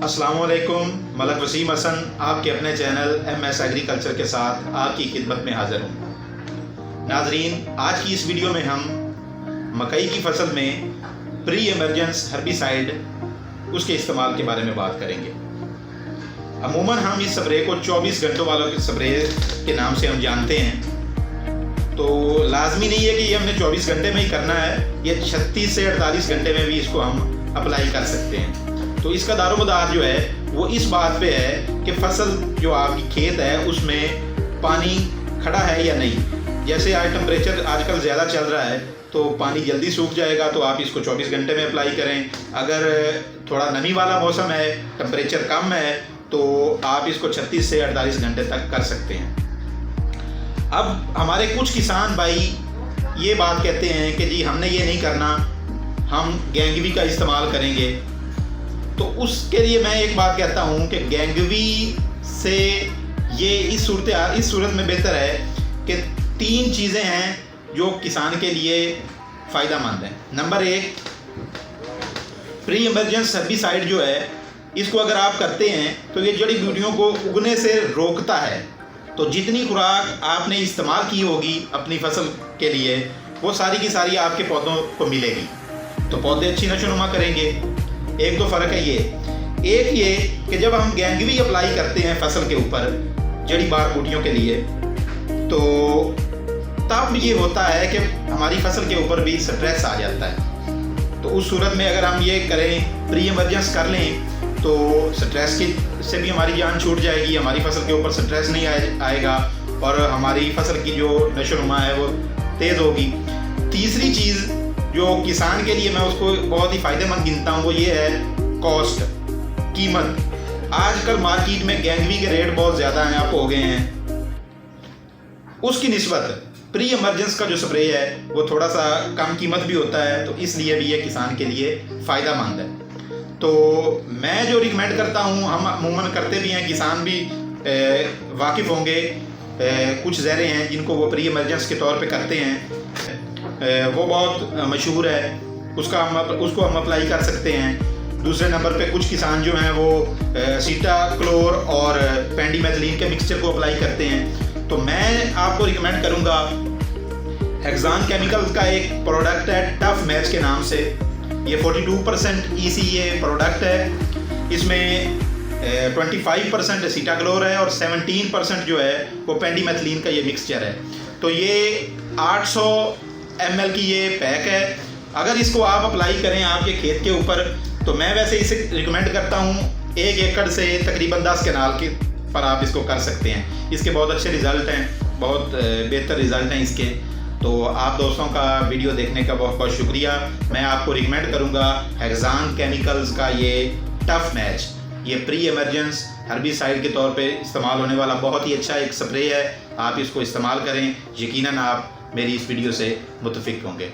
अस्सलाम वालेकुम। मलक वसीम हसन आपके अपने चैनल MS एग्रीकल्चर के साथ आपकी खिदमत में हाज़िर हूँ। नाजरीन, आज की इस वीडियो में हम मकई की फसल में प्री एमरजेंस हर्बिसाइड उसके इस्तेमाल के बारे में बात करेंगे। अमूमन हम इस स्प्रे को 24 घंटों वालों के स्प्रे के नाम से हम जानते हैं, तो लाजमी नहीं है कि ये हमने 24 घंटे में ही करना है। ये 36 से 48 घंटे में भी इसको हम अप्लाई कर सकते हैं। तो इसका दारोमदार जो है वो इस बात पे है कि फसल जो आपकी खेत है उसमें पानी खड़ा है या नहीं। जैसे आज टेम्परेचर आजकल ज़्यादा चल रहा है तो पानी जल्दी सूख जाएगा, तो आप इसको 24 घंटे में अप्लाई करें। अगर थोड़ा नमी वाला मौसम है, टेम्परेचर कम है, तो आप इसको 36 से 48 घंटे तक कर सकते हैं। अब हमारे कुछ किसान भाई ये बात कहते हैं कि जी हमने ये नहीं करना, हम गैंगवी का इस्तेमाल करेंगे। तो उसके लिए मैं एक बात कहता हूँ कि गैंगवी से ये इस सूरत में बेहतर है कि 3 चीज़ें हैं जो किसान के लिए फ़ायदेमंद हैं। नंबर 1, प्री एमरजेंस हर्बिसाइड जो है इसको अगर आप करते हैं तो ये जड़ी बूटियों को उगने से रोकता है। तो जितनी खुराक आपने इस्तेमाल की होगी अपनी फसल के लिए वो सारी की सारी आपके पौधों को मिलेगी, तो पौधे अच्छी नशोनुमा करेंगे। एक तो फ़र्क है एक ये कि जब हम गैंगवी अप्लाई करते हैं फसल के ऊपर जड़ी बार बूटियों के लिए, तो तब ये होता है कि हमारी फसल के ऊपर भी स्ट्रेस आ जाता है। तो उस सूरत में अगर हम ये करें, प्री एमरजेंस कर लें, तो स्ट्रेस से भी हमारी जान छूट जाएगी, हमारी फसल के ऊपर स्ट्रेस नहीं आएगा और हमारी फसल की जो नशोनुमा है वो तेज़ होगी। तीसरी चीज़ जो किसान के लिए मैं उसको बहुत ही फ़ायदेमंद गिनता हूँ वो ये है कॉस्ट, कीमत। आजकल मार्केट में गैंगवी के रेट बहुत ज़्यादा हैं, आप हो गए हैं। उसकी निस्बत प्री एमरजेंस का जो स्प्रे है वो थोड़ा सा कम कीमत भी होता है, तो इसलिए भी ये किसान के लिए फ़ायदेमंद है। तो मैं जो रिकमेंड करता हूँ, हम अमूमन करते भी हैं, किसान भी वाकिफ़ होंगे, कुछ ज़हरें हैं जिनको वो प्री एमरजेंस के तौर पे करते हैं, वो बहुत मशहूर है, उसको हम अप्लाई कर सकते हैं। दूसरे नंबर पे कुछ किसान जो हैं वो सीटाक्लोर और पेंडिमेथलिन के मिक्सचर को अप्लाई करते हैं। तो मैं आपको रिकमेंड करूँगा, हेक्सान केमिकल्स का एक प्रोडक्ट है टफ मैच के नाम से। ये 42% ECA प्रोडक्ट है। इसमें 25% सीटाक्लोर है और 17% जो है वो पेंडिमेथलिन का ये मिक्सचर है। तो ये 800 ml की ये पैक है। अगर इसको आप अप्लाई करें आपके खेत के ऊपर, तो मैं वैसे इसे रिकमेंड करता हूँ 1 एकड़ से तकरीबन 10 कनाल के पर आप इसको कर सकते हैं। इसके बहुत अच्छे रिज़ल्ट हैं, बहुत बेहतर रिज़ल्ट हैं इसके। तो आप दोस्तों का वीडियो देखने का बहुत बहुत शुक्रिया। मैं आपको रिकमेंड करूँगा हेक्सान केमिकल्स का ये टफ मैच। ये प्री एमरजेंस हर्बिसाइड के तौर पे इस्तेमाल होने वाला बहुत ही अच्छा एक स्प्रे है। आप इसको इस्तेमाल करें, यकीनन आप मेरी इस वीडियो से मुतफिक होंगे।